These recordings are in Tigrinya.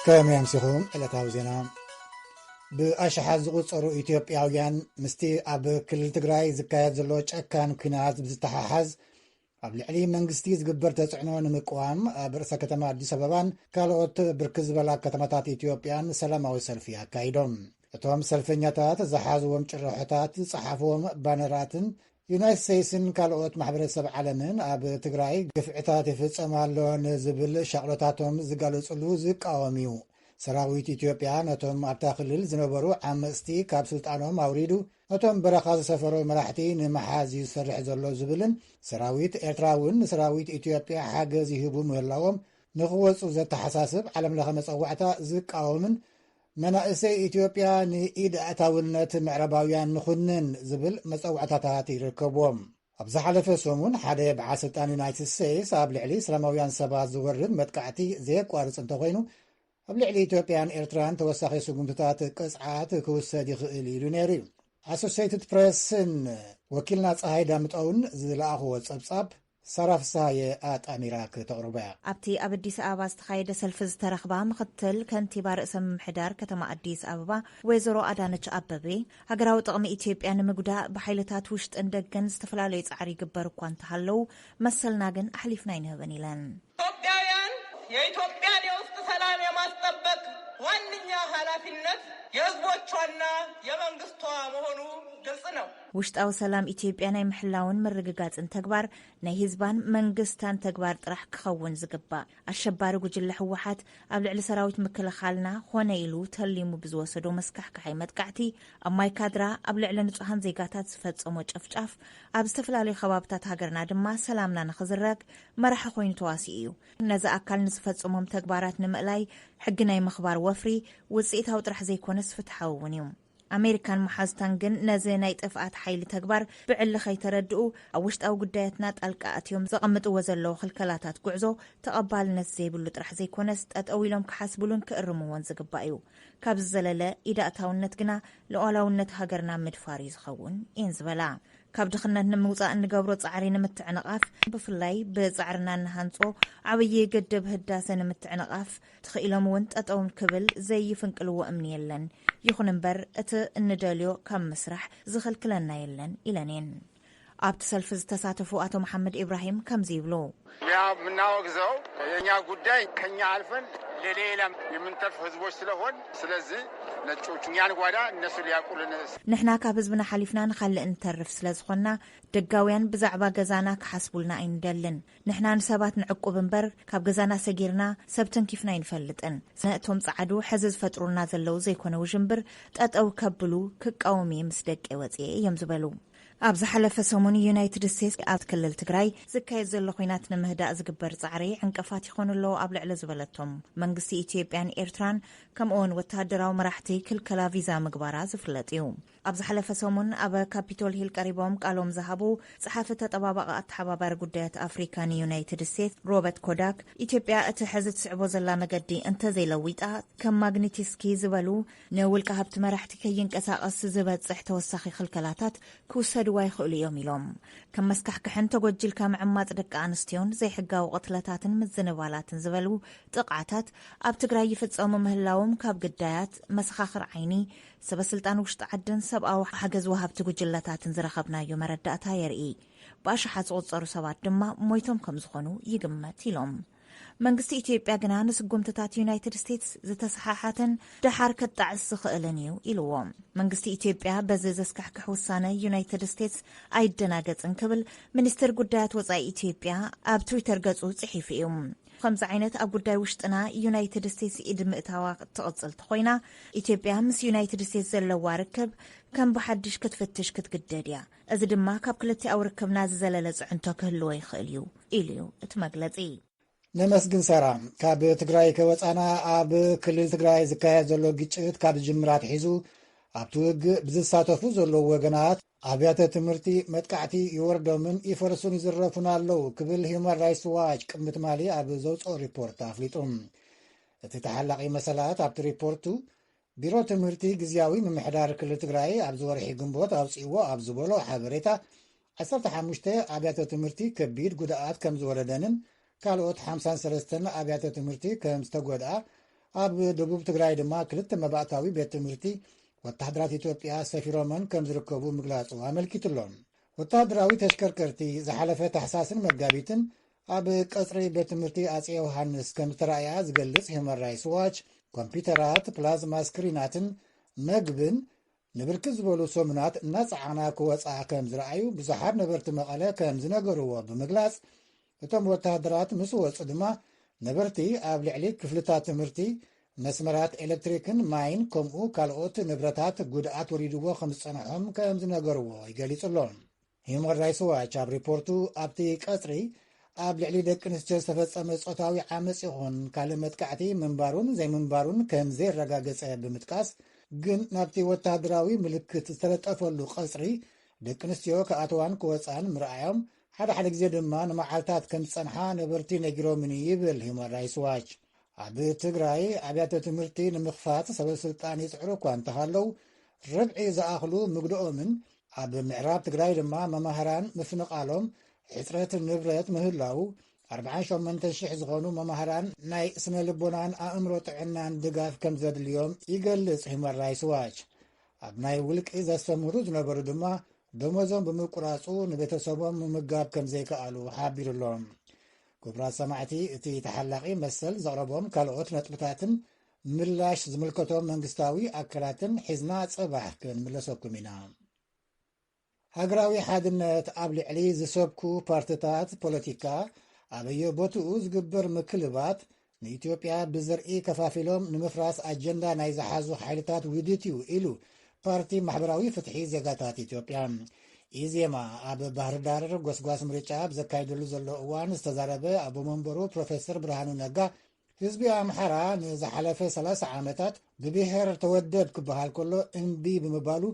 كم يمسخهم إلى ዜና ብኣሽሓት ዝቑጸሩ ኢትዮጵያውያን ምስቲ ኣብ ክልል ትግራይ ዝካየድ ዘሎ ጨካን ኩናት ብዝተሓሓዝ ኣብ ልዕሊ መንግስቲ ዝግበር ተጽዕኖ ንምቅዋም ኣብ ርእሰ ከተማ ኣዲስ ኣበባን ካልኦት ብርክት ዝበላ ከተማታት ኢትዮጵያን ሰላማዊ ሰልፊ ኣካይዶም። እቶም ሰልፈኛታት ዝሓዝዎም ጭርሖታት ጸሓፍዎም ባነራትን ዩናይትድ ስቴትስን ካልኦት ማሕበረሰብ ዓለምን ኣብ ትግራይ ግፍዕታት ይፍጸማሎን ዝብል ሸቕሎታቶም ዝጋለጽሉ ዝቃወም እዩ። ሰራዊት ኢትዮጵያ ነቶም ኣብታ ክልል ዝነበሩ ዓመፅቲ ካብ ስልጣኖም ኣውሪዱ ነቶም በረኻ ዝሰፈሩ መራሕቲ ንመሓዝ ዝሰርሕ ዘሎ ዝብልን ሰራዊት ኤርትራ እውን ንሰራዊት ኢትዮጵያ ሓገዝ ይህቡ ምህላዎም ንኽወፁ ዘተሓሳስብ ዓለም ለኸ መፀዋዕታ ዝቃወምን መናእሰይ ኢትዮጵያ ንኢድ ኣእታውነት ምዕረባውያን ንኹንን ዝብል መፀዋዕታታት ይርከብዎም። ኣብ ዝሓለፈ ሰሙን ሓደ በዓል ስልጣን ዩናይትድ ስቴትስ ኣብ ልዕሊ ሰላማውያን ሰባት ዝወርድ መጥቃዕቲ ዘየቋርፅ እንተኮይኑ ኣብ ልዕሊ ኢትዮጵያን ኤርትራን ተወሳኺ ስጉምትታት ቅፅዓት ክውሰድ ይኽእል ኢሉ ነይሩ እዩ። ኣሶሲየትድ ፕሬስን ወኪልና ፀሃይ ዳምጠውን ዝለኣኽዎ ጸብጻብ ሰራፍሳየ ኣጣሚራ ክተቕርበ እያ። ኣብቲ ኣብ ኣዲስ ኣበባ ዝተኻየደ ሰልፊ ዝተረኽባ ምኽትል ከንቲባ ርእሰ ምምሕዳር ከተማ ኣዲስ ኣበባ ወይዘሮ ኣዳነች ኣበቤ ሃገራዊ ጥቕሚ ኢትዮጵያ ንምጉዳእ ብሓይልታት ውሽጥን ደገን ዝተፈላለዩ ጻዕሪ ይግበር እኳ እንተሃለው መሰልና ግን ኣሕሊፍና ይንህበን ኢለን። ኢትዮጵያውያን የኢትዮጵያን የውስጥ ሰላም የማስጠበቅ ዋነኛ ኃላፊነት የሕዝቦቿና የመንግስቷ መሆኑ ግልጽ ነው። ውሽጣዊ ሰላም ኢትዮጵያ ናይ ምሕላውን ምርግጋጽን ተግባር ናይ ህዝባን መንግስታን ተግባር ጥራሕ ክኸውን ዝግባእ ኣሸባሪ ጉጅለ ህወሓት ኣብ ልዕሊ ሰራዊት ምክልኻልና ኾነ ኢሉ ተሊሙ ብዝወሰዶ መስካሕካሓይ መጥቃዕቲ ኣብ ማይካድራ ኣብ ልዕሊ ንጹሃን ዜጋታት ዝፈጸሞ ጨፍጫፍ ኣብ ዝተፈላለዩ ከባብታት ሃገርና ድማ ሰላምና ንኽዝረግ መራሒ ኮይኑ ተዋሲኡ እዩ። ነዚ ኣካል ንዝፈጸሞም ተግባራት ንምእላይ ሕጊ ናይ ምኽባር ወፍሪ ውፅኢታዊ ጥራሕ ዘይኮነስ ፍትሓዊ እውን እዩ። ኣሜሪካን መሓዝታን ግን ነዚ ናይ ጥፍኣት ሓይሊ ተግባር ብዕሊ ኸይተረድኡ ኣብ ውሽጣዊ ጉዳያትና ጣልቃ ኣትዮም ዘቐምጥዎ ዘለዉ ክልከላታት ጉዕዞ ተቐባልነት ዘይብሉ ጥራሕ ዘይኮነስ ጠጠው ኢሎም ክሓስብሉን ክእርምዎን ዝግባእ እዩ። ካብዚ ዘለለ ኢዳእታውነት ግና ሉዓላውነት ሃገርና ምድፋር እዩ ዝኸውን እየን ዝበላ። ካብ ድኽነት ንምውፃእ እንገብሮ ጻዕሪ ንምትዕንቓፍ ብፍላይ ብጻዕርና ንሃንጾ ዓብዪ ግድብ ህዳሴ ንምትዕንቓፍ ትኽኢሎም እውን ጠጠውን ክብል ዘይፍንቅልዎ እምኒ የለን። ይኹን እምበር እቲ እንደልዮ ካብ ምስራሕ ዝኽልክለና የለን ኢለንን። ኣብቲ ሰልፊ ዝተሳተፉ አቶ መሐመድ ኢብራሂም ከምዚ ይብሉ። ምናወግዘው የኛ ጉዳይ ከኛ አልፈን ለሌላ የምንተርፍ ህዝቦች ስለሆን ስለዚህ ነጮቹ እኛን ጓዳ እነሱ ሊያቁልን ንሕና ካብ ህዝብና ሓሊፍና ንኻልእ እንተርፍ ስለዝኾና ደጋውያን ብዛዕባ ገዛና ክሓስቡልና ኣይንደልን። ንሕና ንሰባት ንዕቁብ እምበር ካብ ገዛና ሰጊርና ሰብ ተንኪፍና ይንፈልጥን። ነእቶም ጻዕዱ ሕዚ ዝፈጥሩና ዘለው ዘይኮነ ውዥንብር ጠጠው ከብሉ ክቃወሚ ምስ ደቀ ወፅየ እዮም ዝበሉ። ኣብ ዝሓለፈ ሰሙን ዩናይትድ ስቴትስ ኣብ ክልል ትግራይ ዝካየድ ዘሎ ኩናት ንምህዳእ ዝግበር ጻዕሪ ዕንቅፋት ይኾኑ ኣለዎ ኣብ ልዕሊ ዝበለቶም መንግስቲ ኢትዮጵያን ኤርትራን ከምኡውን ወተሃደራዊ መራሕቲ ክልከላ ቪዛ ምግባራ ዝፍለጥ እዩ። ኣብ ዝሓለፈ ሰሙን ኣብ ካፒቶል ሂል ቀሪቦም ቃሎም ዝሃቡ ጸሓፊ ተጠባባቂ ኣተሓባባሪ ጉዳያት ኣፍሪካ ንዩናይትድ ስቴትስ ሮበርት ኮዳክ ኢትዮጵያ እቲ ሕዚ ትስዕቦ ዘላ መገዲ እንተዘይለዊጣ ከም ማግኒቲስኪ ዝበሉ ንውልቀ ሃብቲ መራሕቲ ከይንቀሳቐስ ዝበጽሕ ተወሳኺ ክልከላታት ክውሰድዋ ይኽእሉ እዮም ኢሎም። ከም መስካሕክሕን ተጎጅልካ ምዕማጽ ደቂ ኣንስትዮን ዘይሕጋዊ ቅትለታትን ምዝንባላትን ዝበሉ ጥቕዓታት ኣብ ትግራይ ይፍጸሙ ምህላዎም ካብ ግዳያት መሰኻኽር ዓይኒ ሰበስልጣን ውሽጢ ዓድን ሰብኣዊ ሓገዝ ወሃብቲ ጉጅለታትን ዝረኸብናዮ መረዳእታ የርኢ። ብኣሽሓት ዝቑጸሩ ሰባት ድማ ሞይቶም ከም ዝኾኑ ይግመት ኢሎም። መንግስቲ ኢትዮጵያ ግና ንስጉምትታት ዩናይትድ ስቴትስ ዝተሰሓሓትን ድሓር ከጣዕስ ዝኽእልን እዩ ኢልዎም። መንግስቲ ኢትዮጵያ በዚ ዘስካሕክሕ ውሳነ ዩናይትድ ስቴትስ ኣይደናገጽን ክብል ሚኒስትር ጉዳያት ወጻኢ ኢትዮጵያ ኣብ ትዊተር ገጹ ጽሒፉ እዩ። ከምዚ ዓይነት ኣብ ጉዳይ ውሽጥና ዩናይትድ ስቴትስ ኢድ ምእታዋ ትቕጽል ተኾይና ኢትዮጵያ ምስ ዩናይትድ ስቴትስ ዘለዋ ርክብ ከም ብሓድሽ ክትፍትሽ ክትግደድ እያ። እዚ ድማ ካብ ክልቲኣዊ ርክብና ዝዘለለ ጽዕንቶ ክህልዎ ይኽእል እዩ ኢሉ እቲ መግለጺ። ነመስግን ሰራ ካብ ትግራይ ከወፃና ኣብ ክልል ትግራይ ዝካየድ ዘሎ ግጭት ካብ ጅምራት ሒዙ ኣብቲ ውግእ ብዝሳተፉ ዘለዉ ወገናት ኣብያተ ትምህርቲ መጥቃዕቲ ይወርዶምን ይፈርሱን ይዝረፉን ኣለዉ ክብል ሂውማን ራይትስ ዋች ቅምት ማሊ ኣብ ዘውፅኦ ሪፖርት ኣፍሊጡ። እቲ ተሓላቒ መሰላት ኣብቲ ሪፖርቱ ቢሮ ትምህርቲ ግዝያዊ ምምሕዳር ክልል ትግራይ ኣብ ዝወርሒ ግንቦት ኣውፅዎ ኣብ ዝበሎ ሓበሬታ 15 ኣብያተ ትምህርቲ ከቢድ ጉድኣት ከም ዝወለደንን ካልኦት 53 ኣብያተ ትምህርቲ ከም ዝተጎድኣ ኣብ ደቡብ ትግራይ ድማ ክልተ መባእታዊ ቤት ትምህርቲ ወታደራት ኢትዮጵያ ሰፊሮምን ከም ዝርከቡ ምግላጹ ኣመልኪቱሎም። ወታደራዊ ተሽከርከርቲ ዝሓለፈ ታሕሳስን መጋቢትን ኣብ ቀጽሪ ቤት ትምህርቲ ኣፄ ዮሃንስ ከም ዝተረኣያ ዝገልጽ ሂውማን ራይትስ ዋች ኮምፒተራት፣ ፕላዝማ ስክሪናትን መግብን ንብርክት ዝበሉ ሰሙናት እናፀዓና ክወፅኣ ከም ዝረኣዩ ብዙሓት ነበርቲ መቐለ ከም ዝነገርዎ ብምግላጽ እቶም ወታደራት ምስ ወፁ ድማ ነበርቲ ኣብ ልዕሊ ክፍልታት ትምህርቲ መስመራት ኤሌክትሪክን ማይን ከምኡ ካልኦት ንብረታት ጉድኣት ወሪድዎ ከም ዝጸንሖም ከም ዝነገርዎ ይገሊጹሎም። ሂውማን ራይትስ ዋች ኣብ ሪፖርቱ ኣብቲ ቀጽሪ ኣብ ልዕሊ ደቂ ኣንስትዮ ዝተፈጸመ ጾታዊ ዓመፅ ይኹን ካልእ መጥቃዕቲ ምንባሩን ዘይምንባሩን ከም ዘይረጋገጸ ብምጥቃስ ግን ናብቲ ወታደራዊ ምልክት ዝተለጠፈሉ ቀጽሪ ደቂ ኣንስትዮ ክኣትዋን ክወፃን ምርኣዮም ሓደ ግዜ ድማ ንመዓልታት ከም ዝጸንሓ ነበርቲ ነጊሮምን ይብል ሂውማን ራይትስ ዋች። ኣብ ትግራይ ኣብያተ ትምህርቲ ንምኽፋት ሰበስልጣን ይጽዕሩ እኳ እንተሃለው ረብዒ ዝኣኽሉ ምግድኦምን ኣብ ምዕራብ ትግራይ ድማ መማህራን ምፍንቓሎም ሕፅረት ንብረት ምህላው 48,000 ዝኾኑ መማህራን ናይ ስነ ልቦናን ኣእምሮ ጥዕናን ድጋፍ ከም ዘድልዮም ይገልጽ ሂውማን ራይትስ ዋች። ኣብ ናይ ውልቂ ዘስተምህሩ ዝነበሩ ድማ ደሞዞም ብምቁራፁ ንቤተሰቦም ምምጋብ ከም ዘይከኣሉ ሓቢሩሎም። ክቡራት ሰማዕቲ እቲ ተሓላቒ መሰል ዘቕረቦም ካልኦት ነጥብታትን ምላሽ ዝምልከቶም መንግስታዊ ኣካላትን ሒዝና ጽባሕ ክንምለሰኩም ኢና። ሃገራዊ ሓድነት ኣብ ልዕሊ ዝሰብኩ ፓርቲታት ፖለቲካ ኣበየ ቦትኡ ዝግበር ምክልባት ንኢትዮጵያ ብዘርኢ ከፋፊሎም ንምፍራስ ኣጀንዳ ናይ ዝሓዙ ሓይልታት ውድት እዩ ኢሉ ፓርቲ ማሕበራዊ ፍትሒ ዜጋታት ኢትዮጵያ ኢዜማ ኣብ ባህር ዳር ጎስጓስ ምርጫ ብዘካይደሉ ዘሎ እዋን ዝተዛረበ ኣቦ መንበሩ ፕሮፌሰር ብርሃኑ ነጋ ህዝቢ ኣምሓራ ንዝሓለፈ 30 ዓመታት ብብሔር ተወደብ ክበሃል ከሎ እምቢ ብምባሉ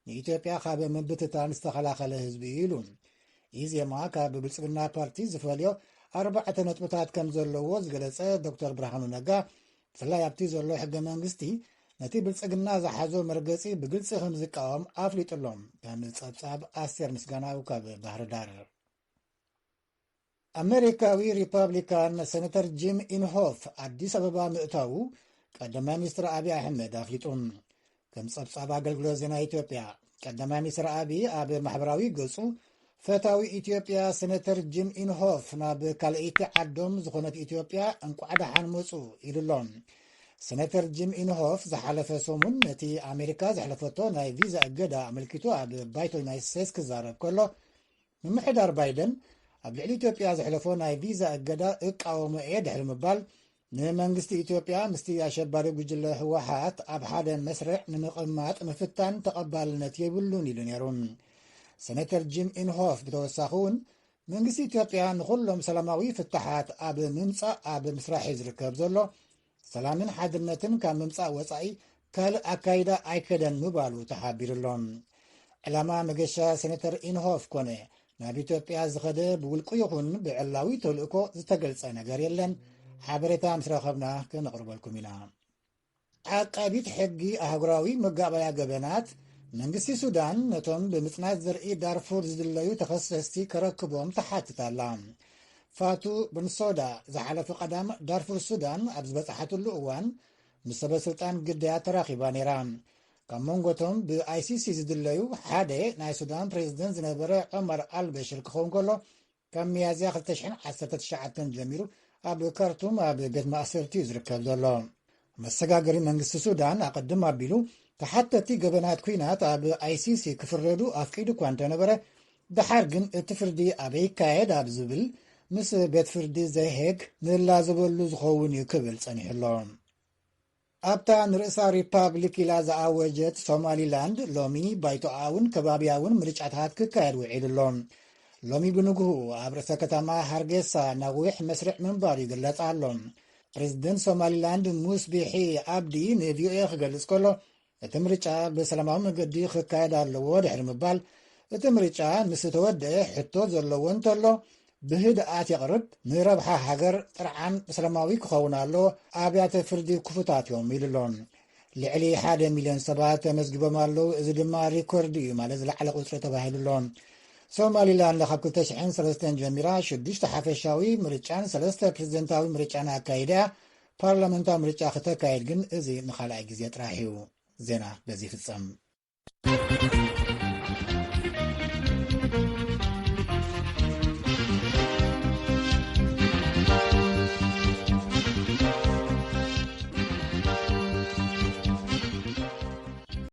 ንኢትዮጵያ ካብ ምብትታን ዝተኸላኸለ ህዝቢ ኢሉ ኢዜማ ካብ ብልጽግና ፓርቲ ዝፈልዮ 4 ነጥብታት ከም ዘለዎ ዝገለጸ ዶክተር ብርሃኑ ነጋ ብፍላይ ኣብቲ ዘሎ ሕገ መንግስቲ ነቲ ብልጽግና ዝሓዞ መርገጺ ብግልፂ ከም ዝቃወም ኣፍሊጡሎም ከም ጸብጻብ ኣስቴር ምስጋናዊ ካብ ባህር ዳር። ኣሜሪካዊ ሪፐብሊካን ሴነተር ጂም ኢንሆፍ ኣዲስ ኣበባ ምእታው ቀዳማይ ሚኒስትር ኣብይ ኣሕመድ ኣፍሊጡም። ከም ጸብጻብ ኣገልግሎት ዜና ኢትዮጵያ ቀዳማይ ሚኒስትር ኣብይ ኣብ ማሕበራዊ ገጹ ፈታዊ ኢትዮጵያ ሴነተር ጂም ኢንሆፍ ናብ ካልአይቲ ዓዶም ዝኾነት ኢትዮጵያ እንቋዕ ደሓን መፁ ኢሉሎም። ሴነተር ጂም ኢንሆፍ ዝሓለፈ ሰሙን ነቲ ኣሜሪካ ዘሕለፈቶ ናይ ቪዛ እገዳ ኣመልኪቱ ኣብ ባይቶ ዩናይትድ ስቴትስ ክዛረብ ከሎ ምምሕዳር ባይደን ኣብ ልዕሊ ኢትዮጵያ ዘሕለፎ ናይ ቪዛ እገዳ እቃወሞ እየ ድሕሪ ምባል ንመንግስቲ ኢትዮጵያ ምስቲ ኣሸባሪ ጉጅለ ህወሓት ኣብ ሓደ መስርዕ ንምቕማጥ ምፍታን ተቐባልነት የብሉን ኢሉ ነይሩ። ሴነተር ጂም ኢንሆፍ ብተወሳኺ እውን መንግስቲ ኢትዮጵያ ንኩሎም ሰላማዊ ፍትሓት ኣብ ምምፃእ ኣብ ምስራሕ ዝርከብ ዘሎ ሰላምን ሓድነትን ካብ ምምፃእ ወፃኢ ካልእ ኣካይዳ ኣይከደን ምባሉ ተሓቢሩሎም። ዕላማ መገሻ ሴነተር ኢንሆፍ ኮነ ናብ ኢትዮጵያ ዝኸደ ብውልቁ ይኹን ብዕላዊ ተልእኮ ዝተገልጸ ነገር የለን። ሓበሬታ ምስ ረኸብና ክነቕርበልኩም ኢና። ዓቃቢት ሕጊ ኣህጉራዊ መጋባያ ገበናት መንግስቲ ሱዳን ነቶም ብምጽናት ዘርኢ ዳርፉር ዝድለዩ ተኸሰስቲ ከረክቦም ተሓትታላ። ፋቱ ብንሶዳ ዝሓለፈ ቀዳም ዳርፉር ሱዳን ኣብ ዝበፅሓትሉ እዋን ምስ ሰበስልጣን ግዳያ ተራኺባ ነይራ። ካብ መንጎቶም ብኣይሲሲ ዝድለዩ ሓደ ናይ ሱዳን ፕሬዚደንት ዝነበረ ዑመር አልበሽር ክኸውን ከሎ ካብ ሚያዝያ 2019 ጀሚሩ ኣብ ካርቱም ኣብ ቤት ማእሰርቲ ዝርከብ ዘሎ። መሰጋገሪ መንግስቲ ሱዳን ኣቐድም ኣቢሉ ተሓተቲ ገበናት ኩናት ኣብ ኣይሲሲ ክፍረዱ ኣፍቂዱ እኳ እንተነበረ ድሓር ግን እቲ ፍርዲ ኣበይ ይካየድ ኣብ ዝብል ምስ ቤት ፍርዲ ዘይሄግ ምህላ ዝበሉ ዝኸውን እዩ ክብል ጸኒሕሎ። ኣብታ ንርእሳ ሪፓብሊክ ኢላ ዝኣወጀት ሶማሊላንድ ሎሚ ባይቶኣውን ከባቢያውን ምርጫታት ክካየድ ውዒሉሎም። ሎሚ ብንግሁ ኣብ ርእሰ ከተማ ሃርጌሳ ነዊሕ መስርዕ ምንባሩ ይግለጽ ኣሎ። ፕሬዚደንት ሶማሊላንድ ሙስ ቢሒ ኣብዲ ንቪኦኤ ክገልጽ ከሎ እቲ ምርጫ ብሰላማዊ መንገዲ ክካየድ ኣለዎ ድሕሪ ምባል እቲ ምርጫ ምስ ተወድአ ሕቶ ዘለዎ እንተሎ ብህድኣት የቕርብ ንረብሓ ሃገር ጥርዓን ብሰላማዊ ክኸውን ኣሎ ኣብያተ ፍርዲ ክፉታት እዮም ኢሉሎም። ልዕሊ 1 ሚልዮን ሰባት ተመዝጊቦም ኣለዉ። እዚ ድማ ሪኮርድ እዩ ማለት ዝለዓለ ቁፅሪ ተባሂሉሎም። ሶማሊላንድ ካብ 2003 ጀሚራ 6 ሓፈሻዊ ምርጫን 3 ፕሬዚደንታዊ ምርጫን ኣካይዳ ፓርላመንታዊ ምርጫ ከተካየድ ግን እዚ ንኻልኣይ ግዜ ጥራሕ እዩ። ዜና በዚ ፍጸም።